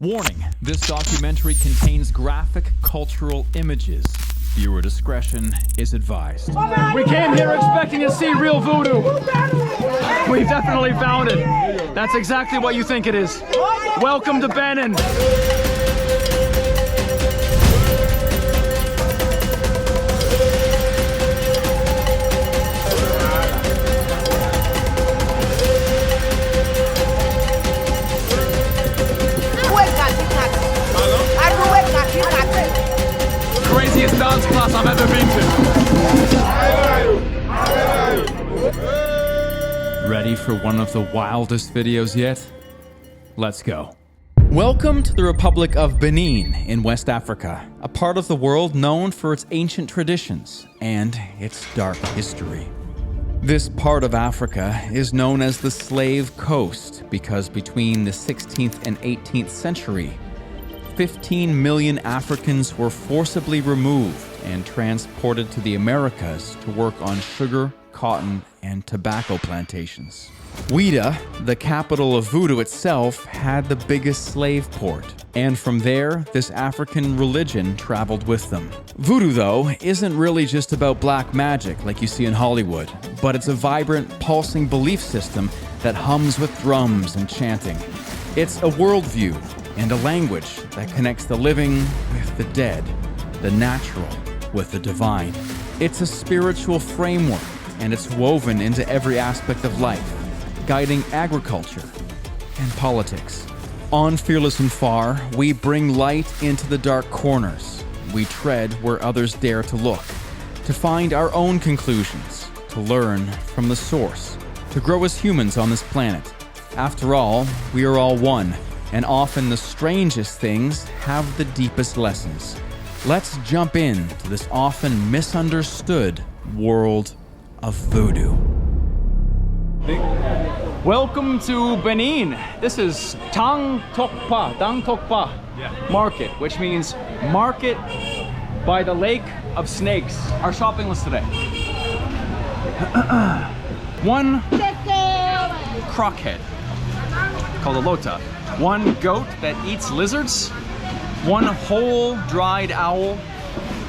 Warning, this documentary contains graphic cultural images. Viewer discretion is advised. We came here expecting to see real voodoo. We've definitely found it. That's exactly what you think it is. Welcome to Benin. Craziest dance class I've ever been to. Ready for one of the wildest videos yet? Let's go. Welcome to the Republic of Benin in West Africa, a part of the world known for its ancient traditions and its dark history. This part of Africa is known as the Slave Coast because between the 16th and 18th century, 15 million Africans were forcibly removed and transported to the Americas to work on sugar, cotton, and tobacco plantations. Ouidah, the capital of Voodoo itself, had the biggest slave port, and from there, this African religion traveled with them. Voodoo, though, isn't really just about black magic like you see in Hollywood, but it's a vibrant, pulsing belief system that hums with drums and chanting. It's a worldview and a language that connects the living with the dead, the natural with the divine. It's a spiritual framework, and it's woven into every aspect of life, guiding agriculture and politics. On Fearless and Far, we bring light into the dark corners. We tread where others dare to look, to find our own conclusions, to learn from the source, to grow as humans on this planet. After all, we are all one, and often the strangest things have the deepest lessons. Let's jump into this often misunderstood world of voodoo. Welcome to Benin. This is Dang Tokpa Market, which means market by the lake of snakes. Our shopping list today. One crockhead called a lota. One goat that eats lizards, one whole dried owl,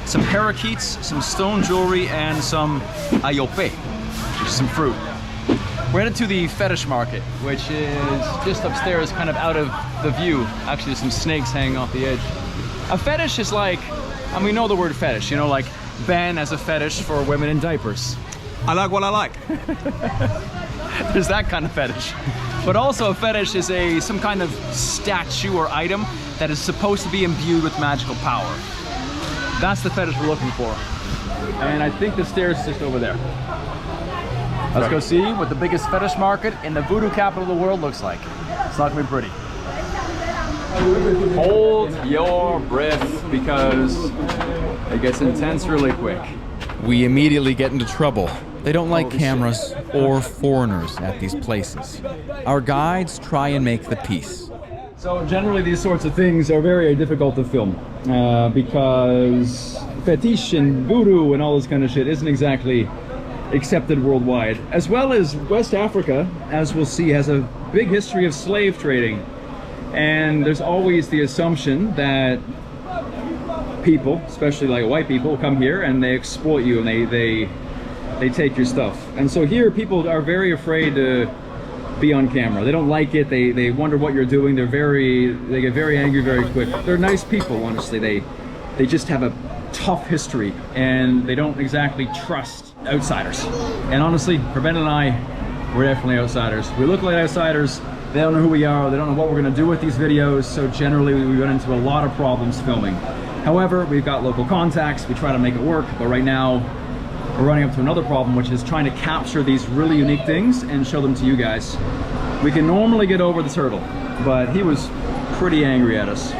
some parakeets, some stone jewelry, and some ayope, which is some fruit. We're headed to the Fetish Market, which is just upstairs, kind of out of the view. Actually, there's some snakes hanging off the edge. A fetish is like, and we know the word fetish, you know, like Ben has a fetish for women in diapers. I like what I like. There's that kind of fetish. But also a fetish is some kind of statue or item that is supposed to be imbued with magical power. That's the fetish we're looking for. And I think the stairs is just over there. Let's go see what the biggest fetish market in the voodoo capital of the world looks like. It's not gonna be pretty. Hold your breath because it gets intense really quick. We immediately get into trouble. They don't like cameras or foreigners at these places. Our guides try and make the peace. So generally these sorts of things are very difficult to film because fetish and voodoo and all this kind of shit isn't exactly accepted worldwide. As well as West Africa, as we'll see, has a big history of slave trading. And there's always the assumption that people, especially like white people, come here and they exploit you and they take your stuff. And so here people are very afraid to be on camera. They don't like it. They wonder what you're doing. They get very angry very quick. They're nice people, honestly. They just have a tough history and they don't exactly trust outsiders. And honestly, for Ben and I, we're definitely outsiders. We look like outsiders. They don't know who we are. They don't know what we're gonna do with these videos. So generally we run into a lot of problems filming. However, we've got local contacts. We try to make it work, but right now we're running up to another problem, which is trying to capture these really unique things and show them to you guys. We can normally get over the turtle, but he was pretty angry at us.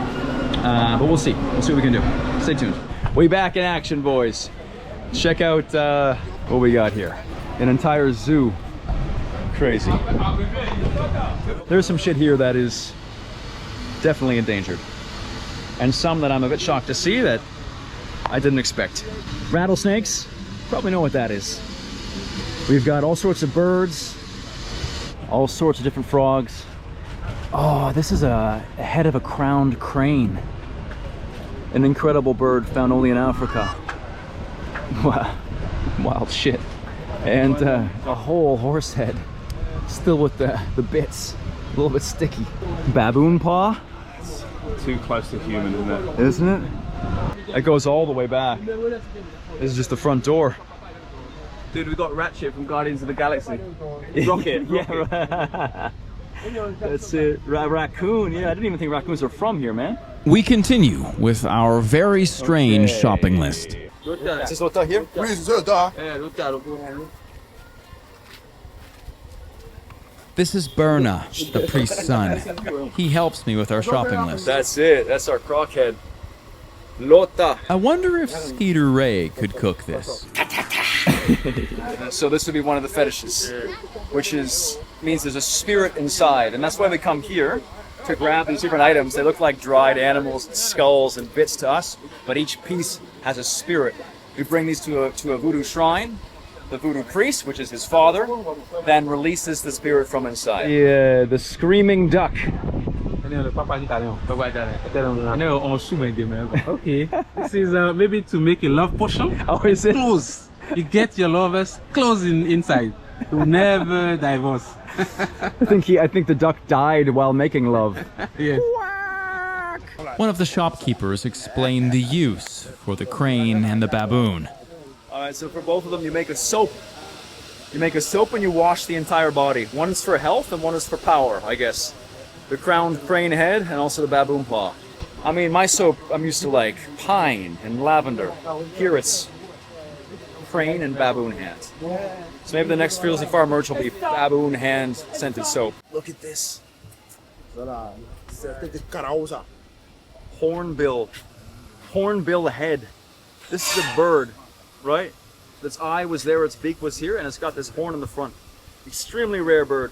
But we'll see. We'll see what we can do. Stay tuned. We back in action, boys. Check out what we got here. An entire zoo. Crazy. There's some shit here that is definitely endangered. And some that I'm a bit shocked to see that I didn't expect. Rattlesnakes, probably know what that is. We've got all sorts of birds, all sorts of different frogs, Oh, this is a head of a crowned crane. An incredible bird found only in Africa. Wow, wild shit. And a whole horse head, still with the bits, a little bit sticky. Baboon paw? Too close to human, isn't it? Isn't it? It goes all the way back. This is just the front door. Dude, we got Ratchet from Guardians of the Galaxy. Rocket. Yeah, that's it. Raccoon. Yeah, I didn't even think raccoons are from here, man. We continue with our very strange shopping list. Is this Lota here? This is Berna, the priest's son. He helps me with our shopping list. That's it. That's our crockhead. Lota. I wonder if Skeeter Ray could cook this. So this would be one of the fetishes, which means there's a spirit inside, and that's why we come here to grab these different items. They look like dried animals, skulls, and bits to us, but each piece has a spirit. We bring these to a voodoo shrine. The voodoo priest, which is his father, then releases the spirit from inside. Yeah, the screaming duck. Okay. This is maybe to make a love potion. Oh, is it? Close. You get your lovers close inside. To never divorce. I think the duck died while making love. Yes. One of the shopkeepers explained the use for the crane and the baboon. Alright, so for both of them you make a soap. You make a soap and you wash the entire body. One is for health and one is for power, I guess. The crowned crane head and also the baboon paw. I mean, my soap, I'm used to like pine and lavender. Here it's crane and baboon hands. So maybe the next Fearlessly Far merch will be baboon hand scented soap. Look at this. Hornbill. Hornbill head. This is a bird, right? Its eye was there, its beak was here, and it's got this horn in the front. Extremely rare bird.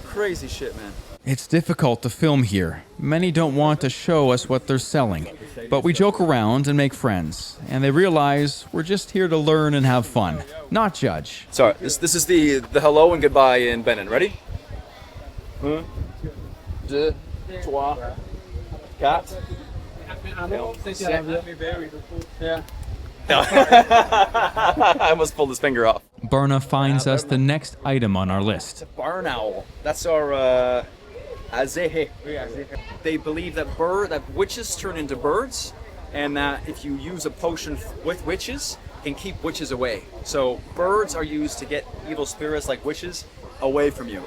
Crazy shit, man. It's difficult to film here. Many don't want to show us what they're selling, but we joke around and make friends, and they realize we're just here to learn and have fun, not judge. Sorry, this is the hello and goodbye in Benin. Ready? 1, 2, 3, 4. I almost pulled his finger off. Berna finds us the next item on our list. Barn owl. That's our azehe. They believe that witches turn into birds, and that if you use a potion with witches, it can keep witches away. So birds are used to get evil spirits like witches away from you,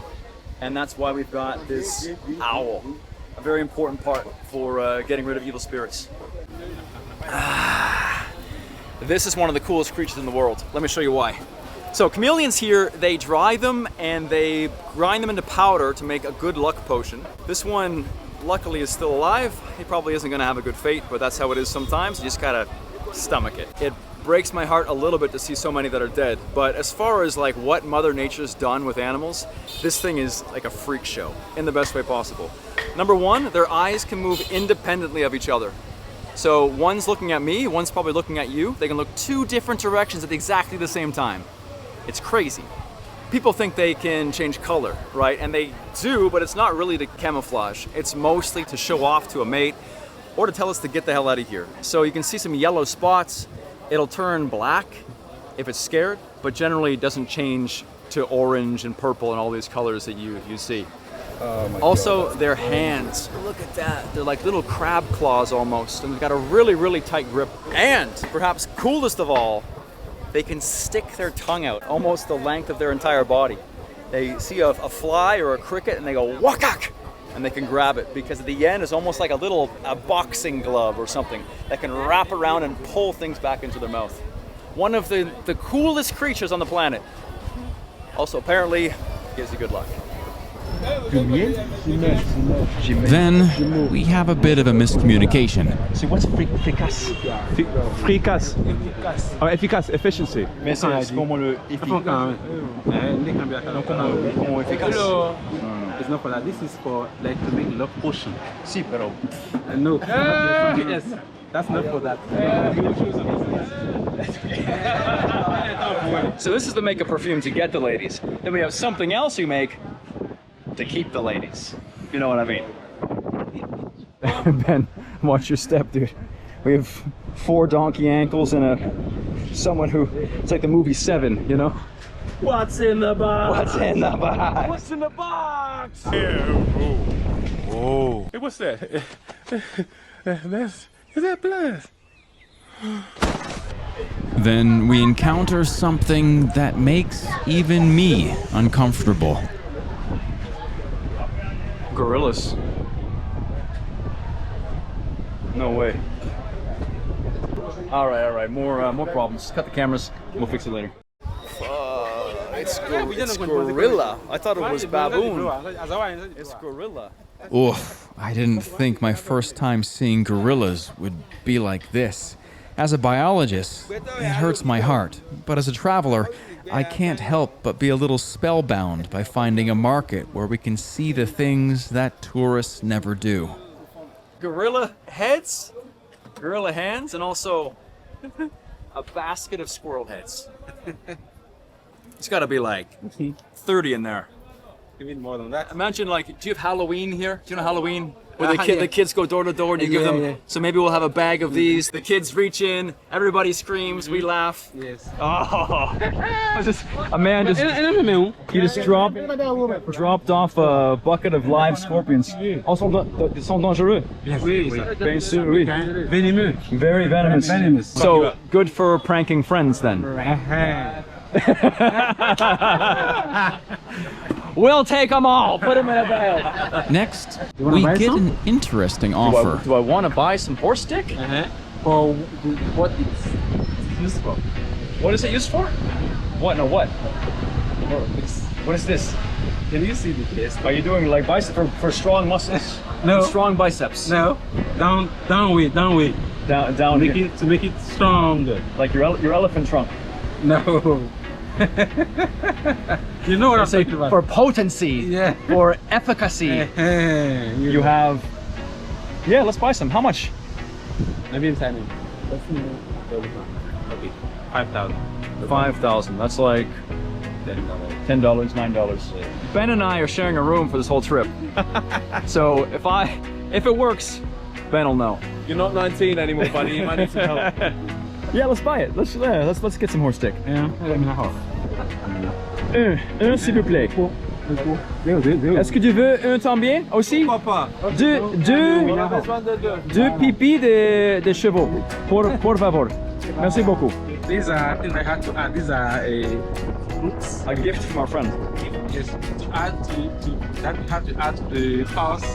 and that's why we've got this owl. A very important part for getting rid of evil spirits. This is one of the coolest creatures in the world. Let me show you why. So chameleons here, they dry them and they grind them into powder to make a good luck potion. This one, luckily, is still alive. He probably isn't gonna have a good fate, but that's how it is sometimes. You just gotta stomach it. It breaks my heart a little bit to see so many that are dead, but as far as like what Mother Nature's done with animals, this thing is like a freak show in the best way possible. Number one, their eyes can move independently of each other. So one's looking at me, one's probably looking at you. They can look two different directions at exactly the same time. It's crazy. People think they can change color, right? And they do, but it's not really to camouflage. It's mostly to show off to a mate or to tell us to get the hell out of here. So you can see some yellow spots. It'll turn black if it's scared, but generally it doesn't change to orange and purple and all these colors that you see. Also, their hands, look at that. They're like little crab claws almost, and they've got a really, really tight grip. And perhaps coolest of all, they can stick their tongue out almost the length of their entire body. They see a fly or a cricket and they go wakak, and they can grab it because at the end is almost like a boxing glove or something that can wrap around and pull things back into their mouth. One of the coolest creatures on the planet. Also apparently gives you good luck. Then we have a bit of a miscommunication. So what's fricasse? Fricasse. Oh, efficace, efficiency. Mais c'est como le efficace. Como efficace. It's not for that. This is for like to make love potion. Sí, pero. No. Yes. That's not for that. So this is the makeup perfume to get the ladies. Then we have something else you make to keep the ladies. if you know what I mean. Ben, watch your step, dude. We have 4 donkey ankles and someone who, it's like the movie Seven, you know? What's in the box? What's in the box? What's in the box? Oh. Hey, what's that? Is that blood? Then we encounter something that makes even me uncomfortable. Gorillas. No way. All right. More problems. Cut the cameras. We'll fix it later. It's gorilla. I thought it was baboon. It's gorilla. Oof, I didn't think my first time seeing gorillas would be like this. As a biologist, it hurts my heart, but as a traveler, I can't help but be a little spellbound by finding a market where we can see the things that tourists never do. Gorilla heads, gorilla hands, and also a basket of squirrel heads. It's got to be like 30 in there. You mean more than that? Imagine, like, do you have Halloween here? Do you know Halloween? Where the Yeah. kids go door to door and you give them. Yeah. So maybe we'll have a bag of these. The kids reach in, everybody screams, we laugh. Yes. Oh, a man just he just dropped off a bucket of live scorpions. Ils sont dangereux. Oui. Bien sûr, oui. Venimeux. Very venomous. Venomous. So good for pranking friends then. We'll take them all. Put them in a bag. Next, we get an interesting offer. Do I want to buy some horse stick? For what it's used for? What is it used for? What? No, what? What is this? Can you see the face? Are you doing like bicep for strong muscles? No. Strong biceps. No. Down way. Down here. To make it stronger. Like your elephant trunk. No. You know what I'm talking about. For potency. Yeah. For efficacy. You have. Yeah, let's buy some. How much? Maybe in time. Okay. 5,000. 5,000. That's like $10, $9. Ben and I are sharing a room for this whole trip. So if it works, Ben will know. You're not 19 anymore, buddy. You might need some help. Yeah, let's buy it. Let's get some horse stick. Yeah. Un s'il vous plaît. Est-ce que tu veux un tambien aussi? Papa. Deux pipis de chevaux. Por favor. Merci beaucoup. These are things I had to add. These are roots. A gift from our friend. Yes. To add to that you have to add to the house.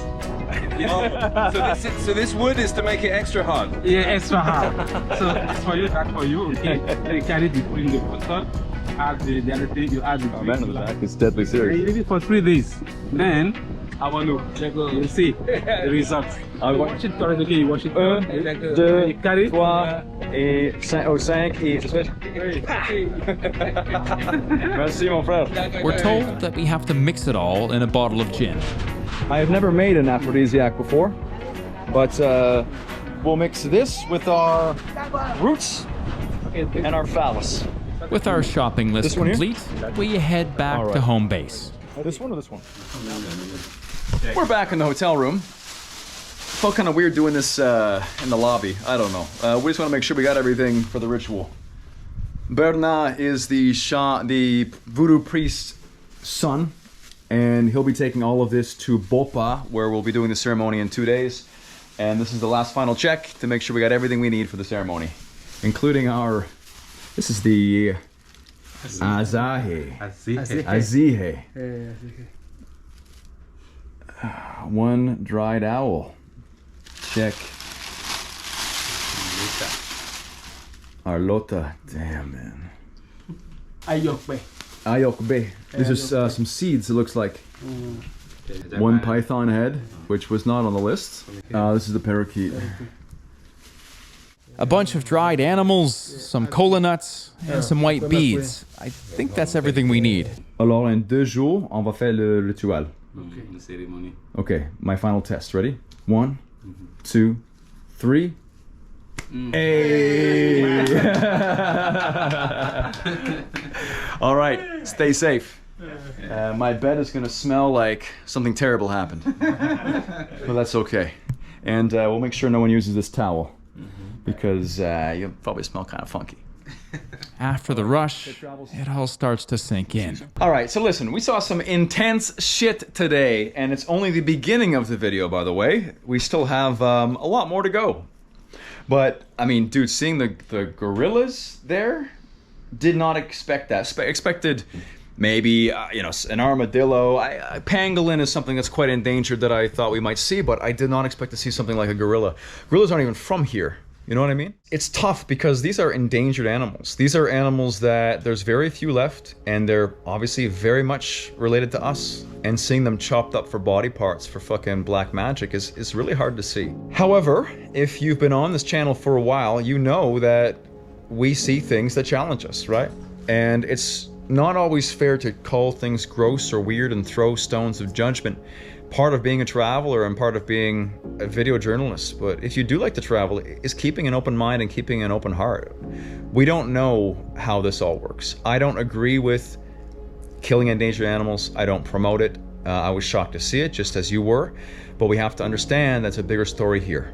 So this wood is to make it extra hard. Yeah, extra hard. So that's for you, that's for you. Okay. Then you carry it in the bottle. Add the other thing. You add the Man in the back is deadly serious. You leave it for 3 days. Then I want to you'll see the results. I Watch it correctly. Okay, you watch it. 1, You 2, carry 3 et 5 et je switch. Merci mon frère. We're told that we have to mix it all in a bottle of gin. I have never made an aphrodisiac before, but we'll mix this with our roots and our phallus. With our shopping list This one here? complete, we head back All right. to home base. This one or this one? We're back in the hotel room. Felt kind of weird doing this in the lobby. I don't know. We just want to make sure we got everything for the ritual. Bernard is the voodoo priest's son, and he'll be taking all of this to Bopa, where we'll be doing the ceremony in 2 days. And this is the last final check to make sure we got everything we need for the ceremony, including our. This is the Azahe. Azihe. One dried owl. Check. Arlota. Damn, man. Ayokbe. These are some seeds, it looks like. One python head, which was not on the list. This is the parakeet. A bunch of dried animals, some cola nuts, and some white beads. I think that's everything we need. Alors, in 2 jours, on va faire le rituel. Okay, the ceremony. Okay, my final test. Ready? 1, 2, 3. Hey! All right, stay safe. My bed is gonna smell like something terrible happened. But that's okay. And we'll make sure no one uses this towel, because you'll probably smell kind of funky. After the rush, it all starts to sink in. All right, so listen, we saw some intense shit today, and it's only the beginning of the video, by the way. We still have a lot more to go. But, I mean, dude, seeing the gorillas there, did not expect that. Expected maybe, you know, an armadillo. Pangolin is something that's quite endangered that I thought we might see, but I did not expect to see something like a gorilla. Gorillas aren't even from here. You know what I mean? It's tough because these are endangered animals. These are animals that there's very few left, and they're obviously very much related to us. And seeing them chopped up for body parts for fucking black magic is really hard to see. However, if you've been on this channel for a while, you know that we see things that challenge us, right? And it's not always fair to call things gross or weird and throw stones of judgment. Part of being a traveler and part of being a video journalist, but if you do like to travel, is keeping an open mind and keeping an open heart. We don't know how this all works. I don't agree with killing endangered animals. I don't promote it. I was shocked to see it, just as you were, but we have to understand that's a bigger story here.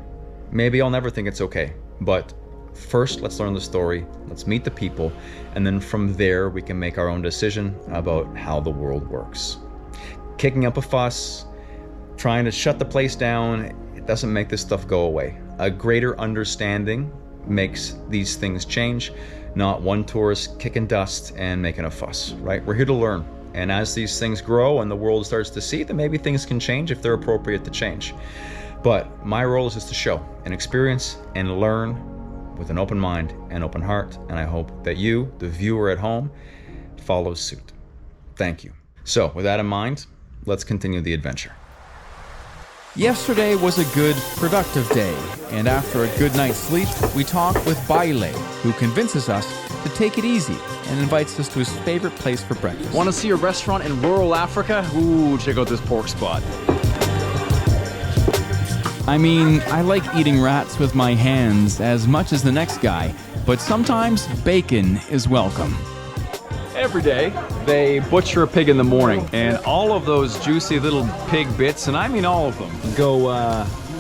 Maybe I'll never think it's okay, but first let's learn the story, let's meet the people, and then from there we can make our own decision about how the world works. Kicking up a fuss, trying to shut the place down, it doesn't make this stuff go away. A greater understanding makes these things change, not one tourist kicking dust and making a fuss, right? We're here to learn. And as these things grow and the world starts to see, then maybe things can change if they're appropriate to change. But my role is just to show and experience and learn with an open mind and open heart. And I hope that you, the viewer at home, follows suit. Thank you. So with that in mind, let's continue the adventure. Yesterday was a good, productive day, and after a good night's sleep, we talked with Baile, who convinces us to take it easy and invites us to his favorite place for breakfast. Want to see a restaurant in rural Africa? Ooh, check out this pork spot. I mean, I like eating rats with my hands as much as the next guy, but sometimes bacon is welcome. Every day, they butcher a pig in the morning, and all of those juicy little pig bits, and I mean all of them, go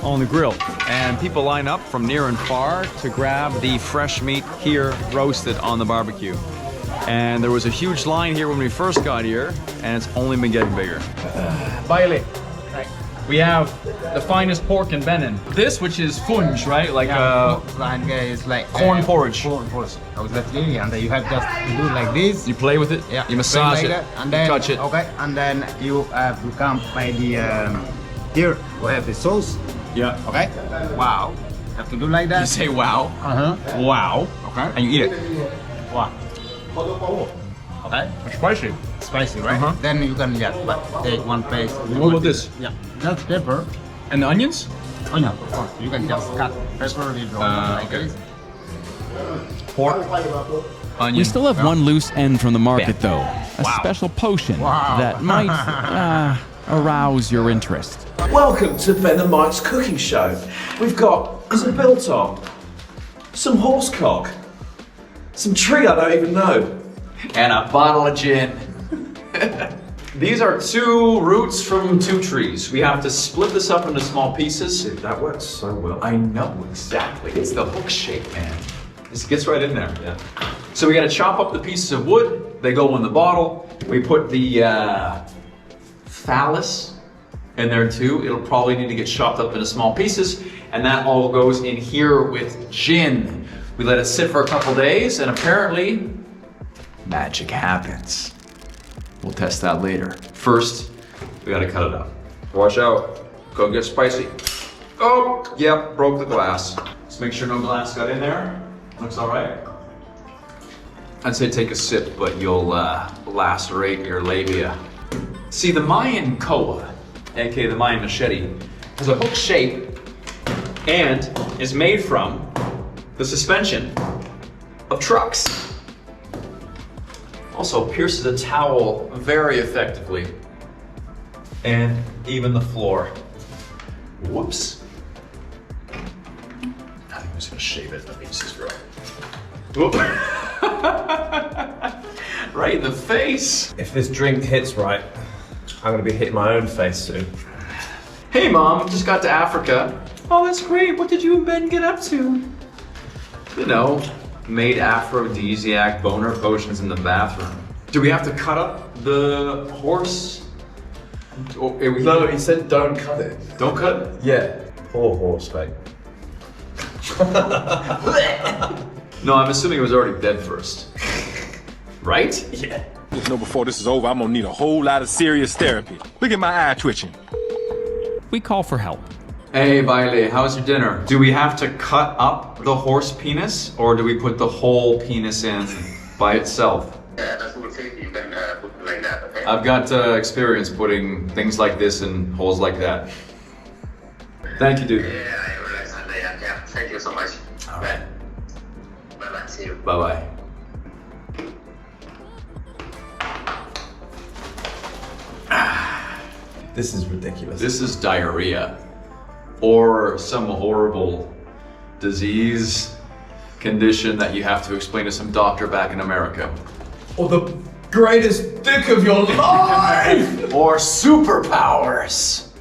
on the grill. And people line up from near and far to grab the fresh meat here roasted on the barbecue. And there was a huge line here when we first got here, and it's only been getting bigger. Baile. We have the finest pork in Benin. This, which is funge, right? Like is like corn porridge. Corn porridge. Exactly. And then you have just to do like this. You play with it. Yeah. You massage like it. And then touch it. Okay. And then you have to come by the here we have the sauce. Yeah. Okay. Wow. Have to do like that. You say wow. Wow. Okay. And you eat it. Wow. Okay. It's spicy. Spicy, right? Then you can just take one piece. What about this? Yeah. That's pepper. And the onions? Onion, of course. You can just cut pepper like this. Pork. Onion. We still have one loose end from the market, though. A special potion that might arouse your interest. Welcome to Ben and Mike's cooking show. We've got some biltong, some horsecock, some tree I don't even know, and a bottle of gin. These are 2 roots from 2 trees. We have to split this up into small pieces. That works so well. I know, exactly. It's the hook shape, man. This gets right in there. Yeah. So we gotta chop up the pieces of wood. They go in the bottle. We put the phallus in there too. It'll probably need to get chopped up into small pieces. And that all goes in here with gin. We let it sit for a couple days, and apparently, magic happens. We'll test that later. First, we gotta cut it up. Watch out, go get spicy. Oh, yep, broke the glass. Let's make sure no glass got in there. Looks all right. I'd say take a sip, but you'll lacerate your labia. See, the Mayan koa, aka the Mayan machete, has a hook shape and is made from the suspension of trucks. Also pierces a towel very effectively. And even the floor. Whoops. I think I'm just gonna shave it. That means it's real. Whoop. Right in the face. If this drink hits right, I'm gonna be hitting my own face soon. Hey Mom, just got to Africa. Oh, that's great. What did you and Ben get up to? You know, made aphrodisiac boner potions in the bathroom. Do we have to cut up the horse? No, he said don't cut it. Don't cut it? Yeah. Poor horse, mate. No, I'm assuming it was already dead first. Right? Yeah. Just know before this is over, I'm gonna need a whole lot of serious therapy. Look at my eye twitching. We call for help. Hey, Bailey, how's your dinner? Do we have to cut up the horse penis, or do we put the whole penis in by itself? I've got experience putting things like this in holes like that. Thank you, dude. Thank you so much. All right. Bye-bye. See you. Bye-bye. This is ridiculous. This is diarrhea, or some horrible disease condition that you have to explain to some doctor back in America. Or the greatest dick of your life! Or superpowers.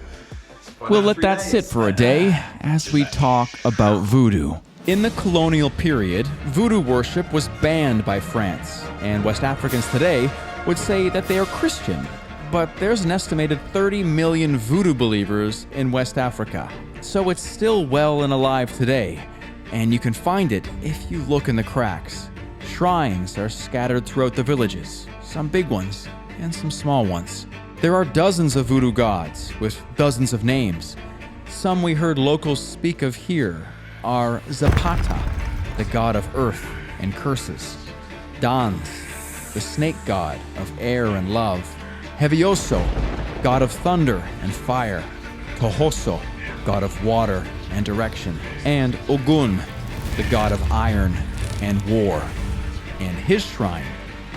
We'll let that sit for a day as we talk about voodoo. In the colonial period, voodoo worship was banned by France, and West Africans today would say that they are Christian. But there's an estimated 30 million voodoo believers in West Africa, so it's still well and alive today, and you can find it if you look in the cracks. Shrines are scattered throughout the villages, some big ones and some small ones. There are dozens of voodoo gods with dozens of names. Some we heard locals speak of here are Zapata, the god of earth and curses; Dans, the snake god of air and love; Hevioso, god of thunder and fire; Tohoso, god of water and direction; and Ogun, the god of iron and war. And his shrine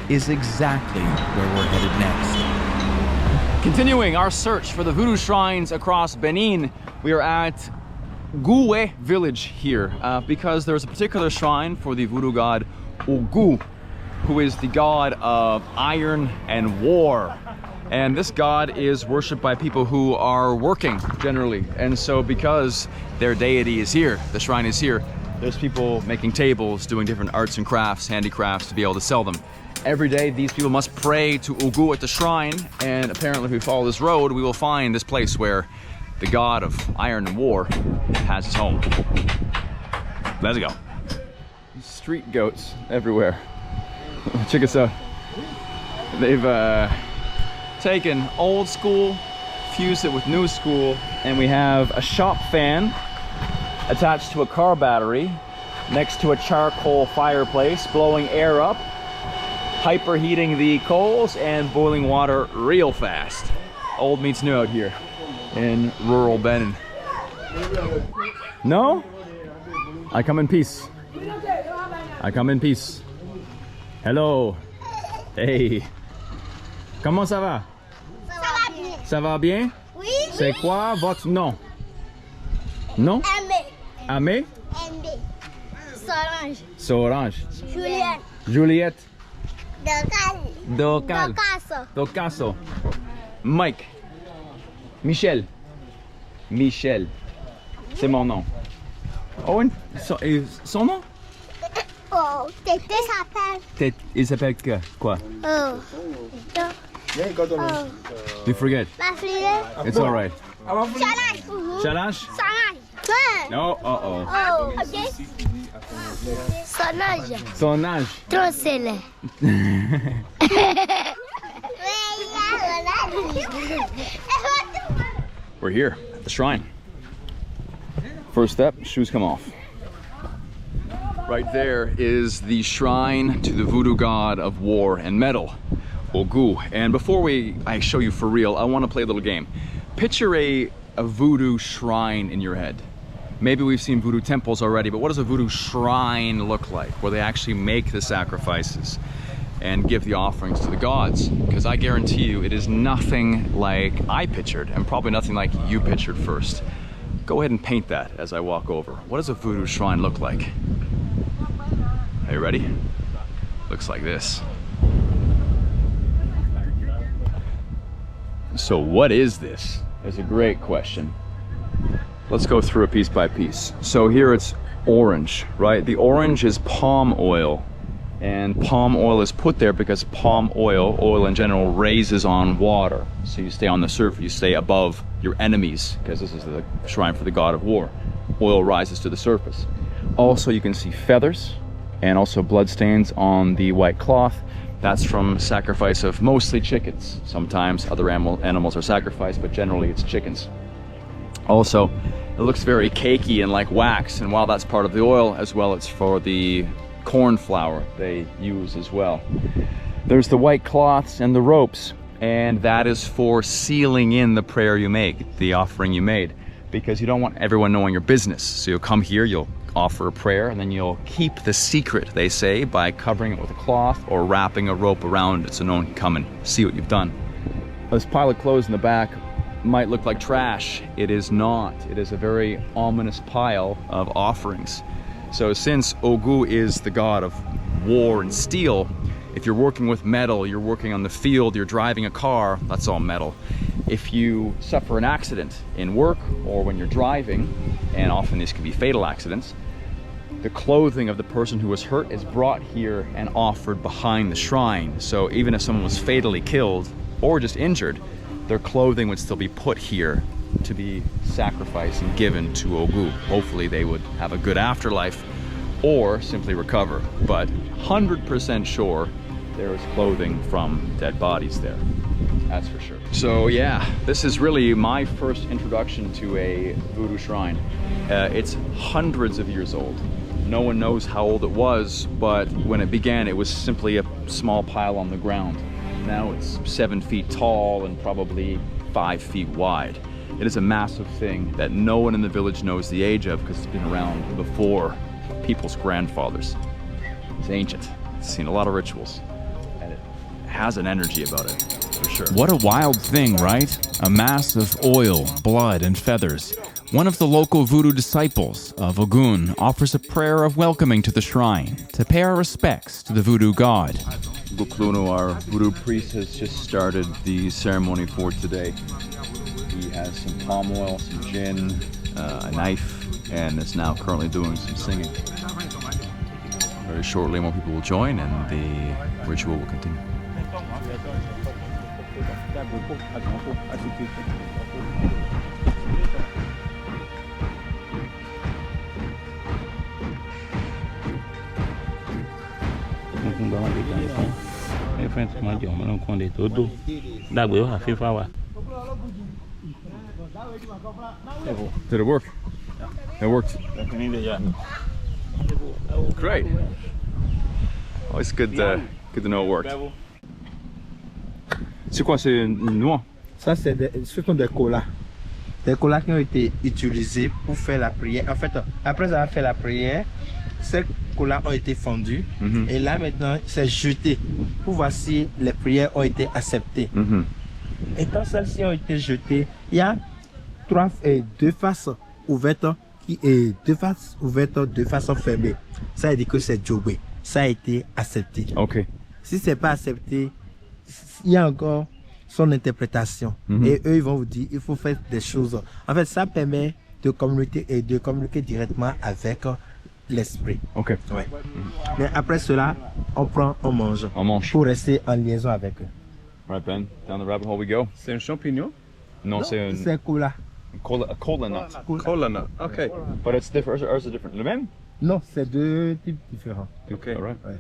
is exactly where we're headed next. Continuing our search for the voodoo shrines across Benin, we are at Goué village here because there's a particular shrine for the voodoo god Ogu, who is the god of iron and war. And this god is worshipped by people who are working generally. And so because their deity is here, the shrine is here, there's people making tables, doing different arts and crafts, handicrafts to be able to sell them. Every day, these people must pray to Ogu at the shrine, and apparently if we follow this road, we will find this place where the god of iron and war has his home. Let's go. Street goats everywhere. Check us out. They've taken old school, fused it with new school, and we have a shop fan attached to a car battery next to a charcoal fireplace, blowing air up, hyperheating the coals, and boiling water real fast. Old meets new out here in rural Benin. No? I come in peace. I come in peace. Hello. Hey. Comment ça va? Ça va bien. Ça va bien? Oui. C'est quoi votre nom? Non? Aimé. Amé? Aimé. Solange. Solange. Juliette. Juliette. Docal. Docal. Docasso. Docasso. Mike. Michel. Michel. C'est mon nom. Owen, et son nom? Oh, Tété s'appelle. Il s'appelle quoi? Oh. Oh. You forget. Ma fille. It's all right. Solange. Challenge? Solange. No, uh-oh. Oh, ok. Solange. Son âge. Trocele. We're here at the shrine. First step, shoes come off. Right there is the shrine to the voodoo god of war and metal, Ogu. And before I show you for real, I want to play a little game. Picture a voodoo shrine in your head. Maybe we've seen voodoo temples already, but what does a voodoo shrine look like, where they actually make the sacrifices and give the offerings to the gods? Because I guarantee you it is nothing like I pictured, and probably nothing like you pictured first. Go ahead and paint that as I walk over. What does a voodoo shrine look like? Are you ready? Looks like this. So what is this? Is a great question. Let's go through it piece by piece. So here it's orange, right? The orange is palm oil. And palm oil is put there because palm oil in general, raises on water. So you stay on the surface, you stay above your enemies, because this is the shrine for the god of war. Oil rises to the surface. Also, you can see feathers and also bloodstains on the white cloth. That's from sacrifice of mostly chickens. Sometimes other animals are sacrificed, but generally it's chickens. Also, it looks very cakey and like wax, and while that's part of the oil as well, it's for the corn flour they use as well. There's the white cloths and the ropes, and that is for sealing in the prayer you make, the offering you made, because you don't want everyone knowing your business. So you'll come here, you'll offer a prayer, and then you'll keep the secret, they say, by covering it with a cloth or wrapping a rope around it so no one can come and see what you've done. This pile of clothes in the back might look like trash. It is not. It is a very ominous pile of offerings. So since Ogu is the god of war and steel, if you're working with metal, you're working on the field, you're driving a car, that's all metal. If you suffer an accident in work or when you're driving, and often these can be fatal accidents, the clothing of the person who was hurt is brought here and offered behind the shrine. So even if someone was fatally killed or just injured, their clothing would still be put here to be sacrificed and given to Ogu. Hopefully they would have a good afterlife or simply recover, but 100% sure there is clothing from dead bodies there. That's for sure. So yeah, this is really my first introduction to a voodoo shrine. It's hundreds of years old. No one knows how old it was, but when it began, it was simply a small pile on the ground. Now it's 7 feet tall and probably 5 feet wide. It is a massive thing that no one in the village knows the age of because it's been around before people's grandfathers. It's ancient. It's seen a lot of rituals, and it has an energy about it, for sure. What a wild thing, right? A mass of oil, blood, and feathers. One of the local voodoo disciples of Ogun offers a prayer of welcoming to the shrine to pay our respects to the voodoo god. Buklunu, our voodoo priest, has just started the ceremony for today. He has some palm oil, some gin, a knife, and is now currently doing some singing. Very shortly, more people will join, and the ritual will continue. Did it work? It worked. Great. Always good to know it worked. C'est quoi, c'est une noix? Ça, ce sont des colas. Des colas qui ont été utilisés pour faire la prière. En fait, après avoir fait la prière, ces colas ont été fondus. Et là, maintenant, c'est jeté pour voir si les prières ont été acceptées. Et quand celles-ci ont été jetées, il y a deux faces ouvertes et deux faces ouvertes, deux faces fermées. Ça veut dire que c'est jobé. Ça a été accepté. Ok. Si c'est pas accepté, il y a encore son interprétation. Et eux, ils vont vous dire, il faut faire des choses. En fait, ça permet de communiquer directement avec l'esprit. Ok. Ouais. Mais après cela, on mange. On mange. Pour rester en liaison avec eux. Right, Ben, down the rabbit hole we go. C'est un champignon? Non, c'est C'est cola. a cola nut. Cola nut. Okay. But it's different. Or is it different? Le même? Non, c'est deux types différents. Okay. All right. Ouais.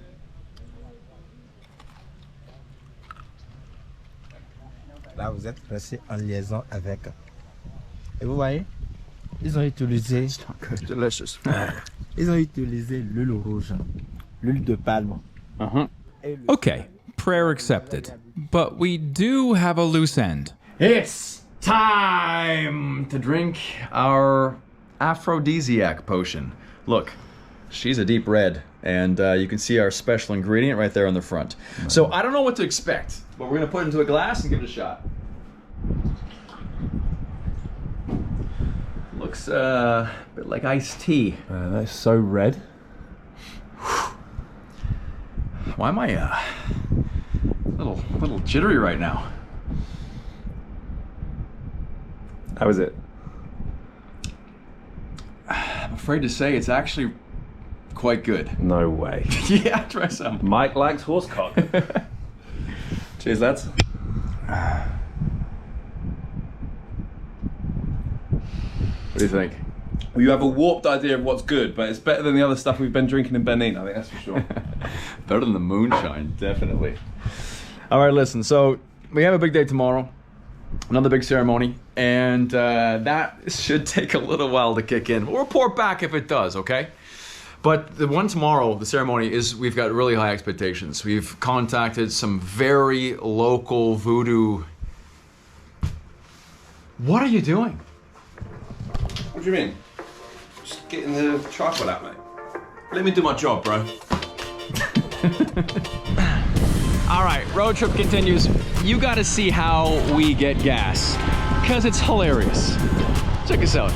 Là, vous êtes resté en liaison avec. Et vous voyez, ils ont utilisé. Delicious. Ils ont utilisé l'huile rouge, l'huile de palme. Okay, prayer accepted. But we do have a loose end. It's time to drink our aphrodisiac potion. Look, she's a deep red, and you can see our special ingredient right there on the front. So I don't know what to expect, but we're gonna put it into a glass and give it a shot. Looks a bit like iced tea. That's so red. Why am I a little jittery right now? How is it? I'm afraid to say it's actually quite good. No way. Yeah, try some. Mike likes horsecock. Cheers, lads. What do you think? Well, you have a warped idea of what's good, but it's better than the other stuff we've been drinking in Benin, I think that's for sure. Better than the moonshine, definitely. All right, listen, so we have a big day tomorrow, another big ceremony, and that should take a little while to kick in. We'll report back if it does, okay? But the one tomorrow, the ceremony, is we've got really high expectations. We've contacted some very local voodoo. What are you doing? What do you mean? Just getting the charcoal out, mate. Let me do my job, bro. All right, road trip continues. You got to see how we get gas, because it's hilarious. Check us out.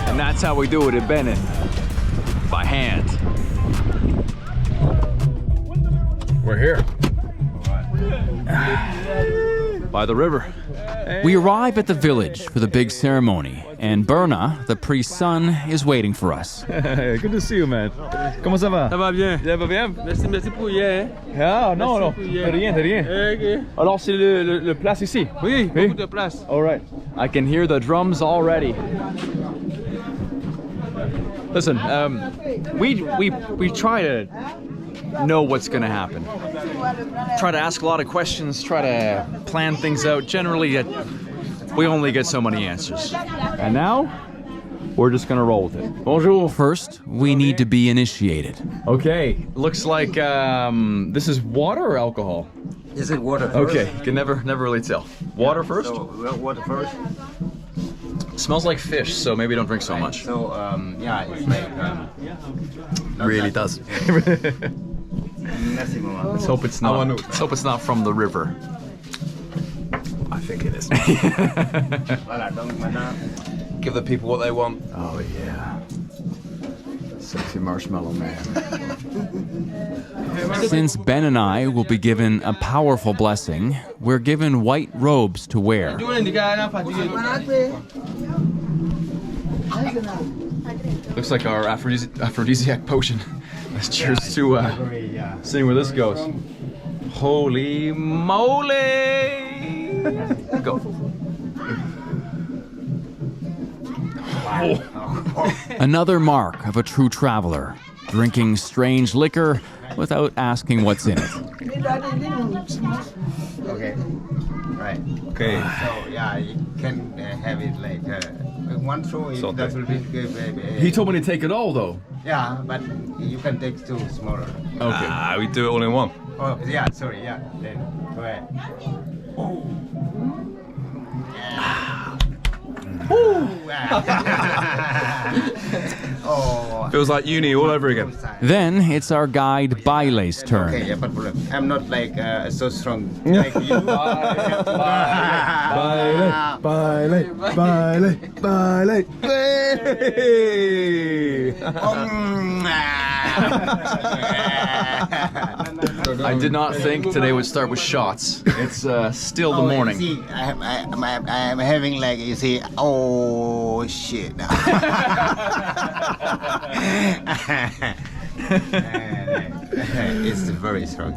And that's how we do it in Benin, by hand. We're here. By the river. We arrive at the village for the big ceremony, and Berna, the priest's son, is waiting for us. Good to see you, man. Comment ça va? Ça va bien. Ça va bien? Merci pour hier. Ah, non, non, Merci pour hier. t'as rien. Ok. Alors, c'est le place ici? Oui, beaucoup de place. All right. I can hear the drums already. Listen, we try to know what's going to happen. Try to ask a lot of questions, try to plan things out. Generally, we only get so many answers. And now, we're just going to roll with it. Bonjour. First, we need to be initiated. Okay, looks like this is water or alcohol? Is it water first? Okay, you can never really tell. Water first? So, water first. Smells like fish, so maybe don't drink so much. So, yeah, it's like... Really does. Let's hope it's not. Let's hope it's not from the river. I think it is. Give the people what they want. Oh yeah. Sexy marshmallow man. Since Ben and I will be given a powerful blessing, we're given white robes to wear. Looks like our aphrodisiac potion. Let's cheers to seeing where this goes. Holy moly! Go. Another mark of a true traveler, drinking strange liquor without asking what's in it. Okay. Right. Okay. So, yeah, you can have it like one throw. If that will be good. He told me to take it all, though. Yeah, but you can take two smaller. Okay. We do it all in one. Oh, yeah, sorry, yeah. Then go ahead. Oh. Feels like uni all over again. Then it's our guide Baile's turn. Okay, yeah, but I'm not like so strong like you. Baile. I did not think today would start with shots. It's still the morning. You see, I'm having like, you see, oh shit. It's very strong.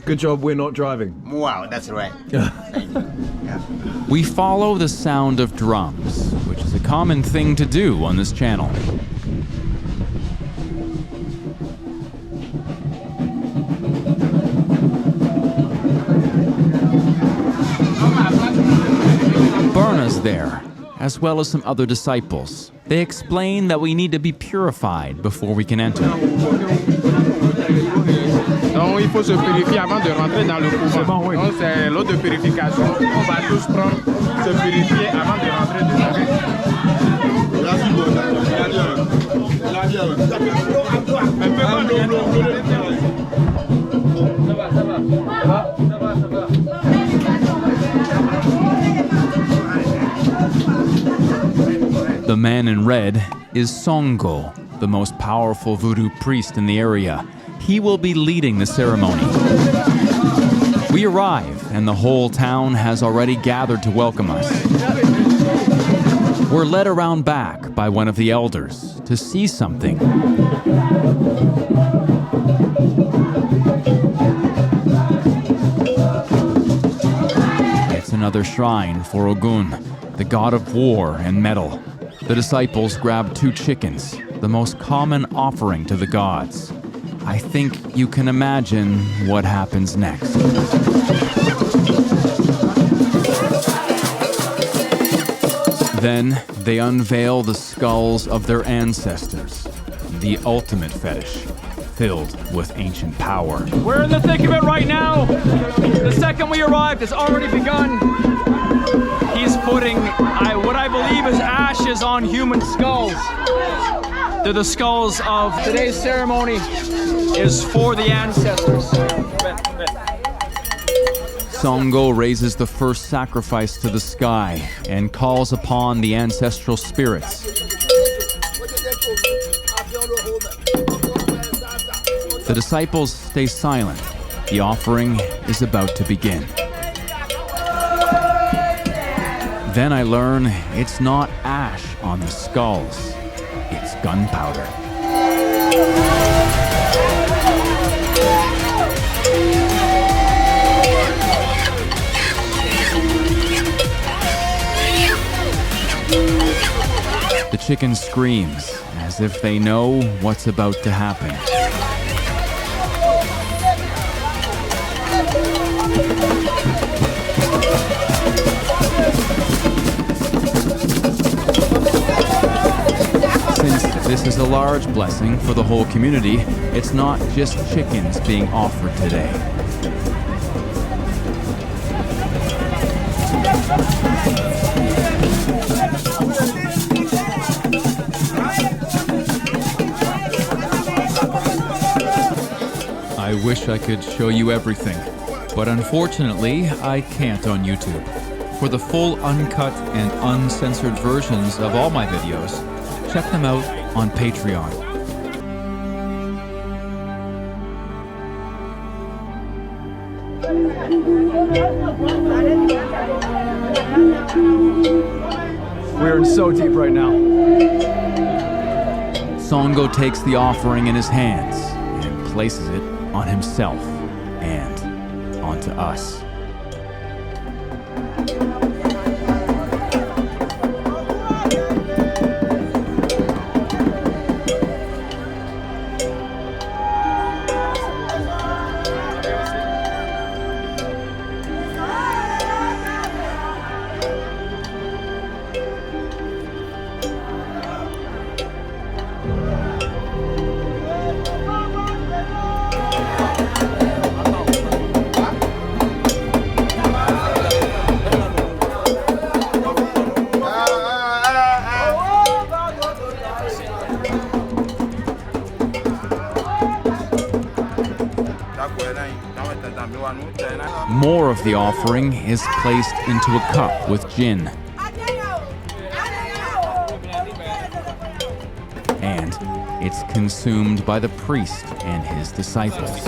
Good job we're not driving. Wow, that's right. Thank you. Yeah. We follow the sound of drums, which is a common thing to do on this channel. Berna's there, as well as some other disciples. They explain that we need to be purified before we can enter. Donc il faut se purifier avant de rentrer dans le couvent. Bon, oui. Donc c'est l'eau de purification. On va tous prendre, se purifier avant de rentrer dedans. The man in red is Songo, the most powerful voodoo priest in the area. He will be leading the ceremony. We arrive, and the whole town has already gathered to welcome us. We're led around back by one of the elders to see something. It's another shrine for Ogun, the god of war and metal. The disciples grab 2 chickens, the most common offering to the gods. I think you can imagine what happens next. Then they unveil the skulls of their ancestors, the ultimate fetish, filled with ancient power. We're in the thick of it right now. The second we arrived, it's already begun. He's putting what I believe is ashes on human skulls. They're the skulls of today's ceremony is for the ancestors. Songo raises the first sacrifice to the sky and calls upon the ancestral spirits. The disciples stay silent. The offering is about to begin. Then I learn it's not ash on the skulls, it's gunpowder. The chicken screams as if they know what's about to happen. Since this is a large blessing for the whole community, it's not just chickens being offered today. I wish I could show you everything, but unfortunately, I can't on YouTube. For the full uncut and uncensored versions of all my videos, check them out on Patreon. We're in so deep right now. Songo takes the offering in his hands and places it on himself and onto us. More of the offering is placed into a cup with gin. And it's consumed by the priest and his disciples.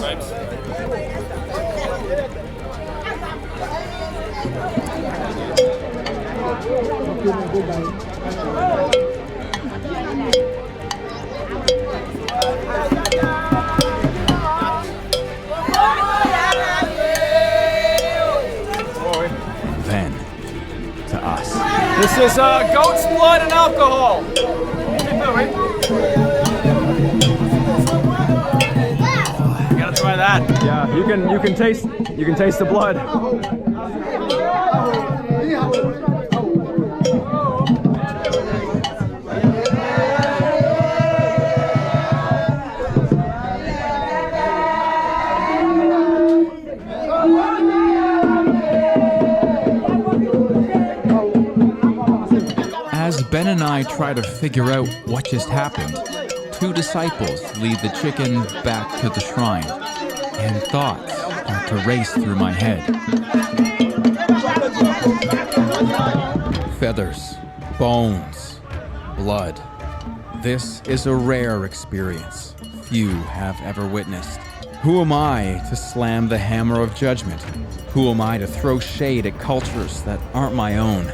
This is goat's blood and alcohol. You gotta try that. Yeah, you can taste the blood. As Ben and I try to figure out what just happened, 2 disciples lead the chicken back to the shrine, and thoughts start to race through my head. Feathers, bones, blood. This is a rare experience few have ever witnessed. Who am I to slam the hammer of judgment? Who am I to throw shade at cultures that aren't my own?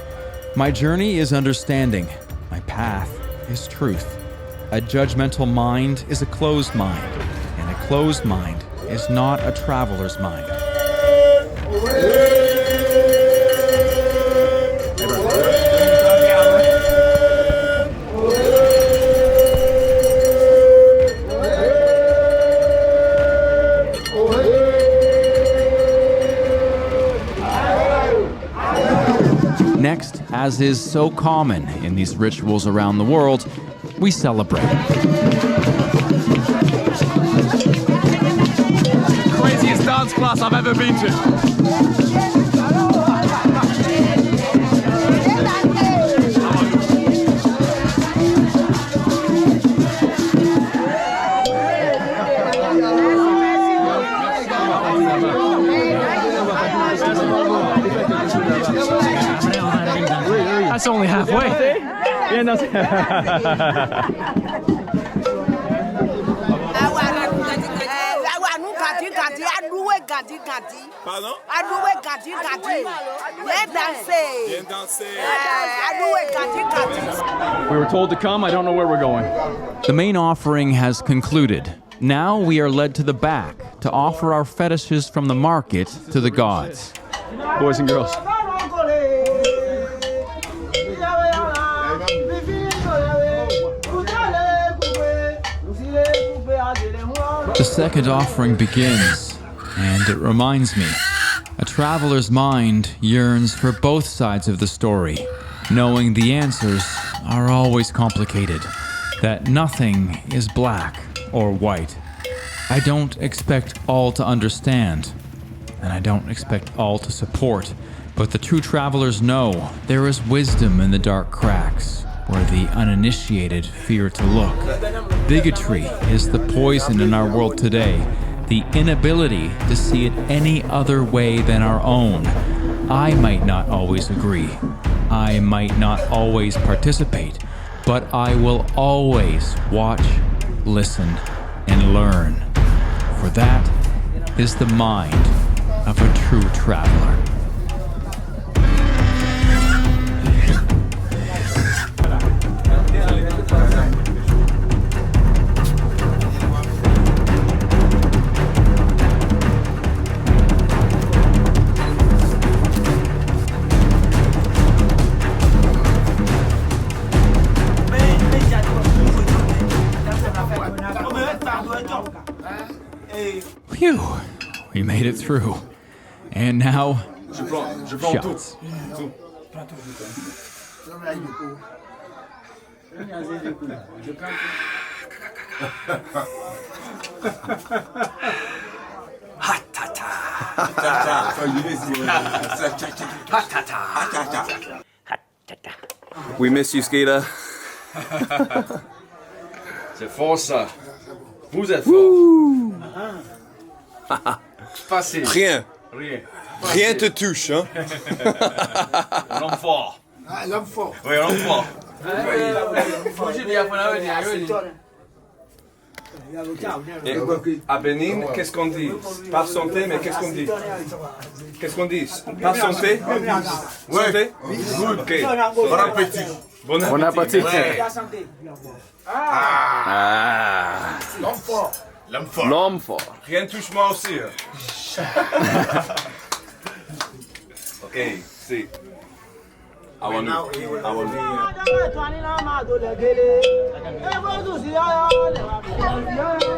My journey is understanding. My path is truth. A judgmental mind is a closed mind, and a closed mind is not a traveler's mind. Next, as is so common in these rituals around the world, we celebrate. The craziest dance class I've ever been to. That's only halfway. Pardon? We were told to come, I don't know where we're going. The main offering has concluded. Now we are led to the back to offer our fetishes from the market to the gods. Boys and girls. The second offering begins, and it reminds me, a traveler's mind yearns for both sides of the story, knowing the answers are always complicated, that nothing is black or white. I don't expect all to understand, and I don't expect all to support, but the true travelers know there is wisdom in the dark cracks, where the uninitiated fear to look. Bigotry is the poison in our world today, the inability to see it any other way than our own. I might not always agree. I might not always participate, but I will always watch, listen, and learn. For that is the mind of a true traveler. Phew, we made it through. And now, shots. We miss you, Skeeter. C'est fort ça. Vous êtes fort. Facile. Rien. Rien. Rien te touche, hein? L'homme fort. Ah, l'homme fort. Oui, l'homme fort. Et à Benin, qu'est-ce qu'on dit? Par santé, mais qu'est-ce qu'on dit? Qu'est-ce qu'on dit? Par santé? Santé? Good. Ok. Bon appétit. Bon appétit. L'homme fort. L'homme fort. L'homme fort. Rien touche moi aussi. Ok, see.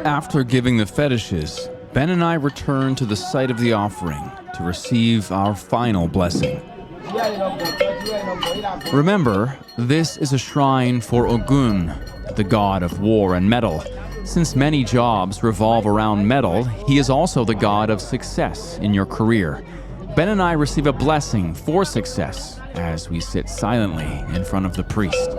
After giving the fetishes, Ben and I return to the site of the offering to receive our final blessing. Remember, this is a shrine for Ogun, the god of war and metal. Since many jobs revolve around metal, he is also the god of success in your career. Ben and I receive a blessing for success as we sit silently in front of the priest.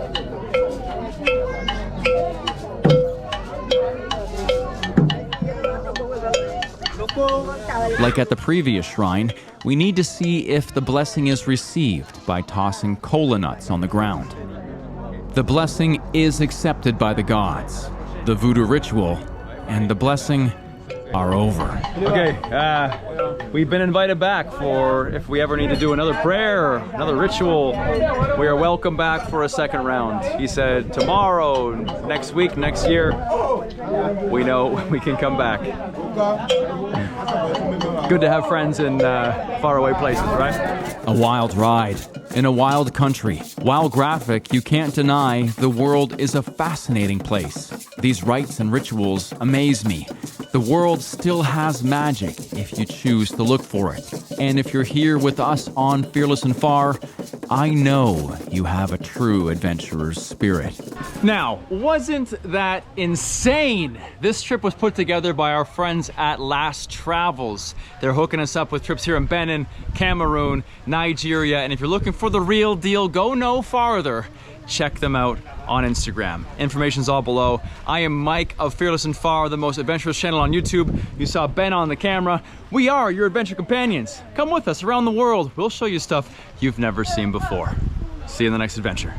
Like at the previous shrine, we need to see if the blessing is received by tossing kola nuts on the ground. The blessing is accepted by the gods. The voodoo ritual and the blessing are over. Okay, we've been invited back for if we ever need to do another prayer or another ritual. We are welcome back for a second round. He said tomorrow, next week, next year, we know we can come back. Good to have friends in faraway places, right? A wild ride in a wild country. While graphic, you can't deny the world is a fascinating place. These rites and rituals amaze me. The world still has magic if you choose to look for it. And if you're here with us on Fearless and Far, I know you have a true adventurer's spirit. Now, wasn't that insane? This trip was put together by our friends at Last Travels. They're hooking us up with trips here in Benin, Cameroon, Nigeria, and if you're looking for the real deal, go no farther. Check them out on Instagram. Information's all below. I am Mike of Fearless and Far, the most adventurous channel on YouTube. You saw Ben on the camera. We are your adventure companions. Come with us around the world. We'll show you stuff you've never seen before. See you in the next adventure.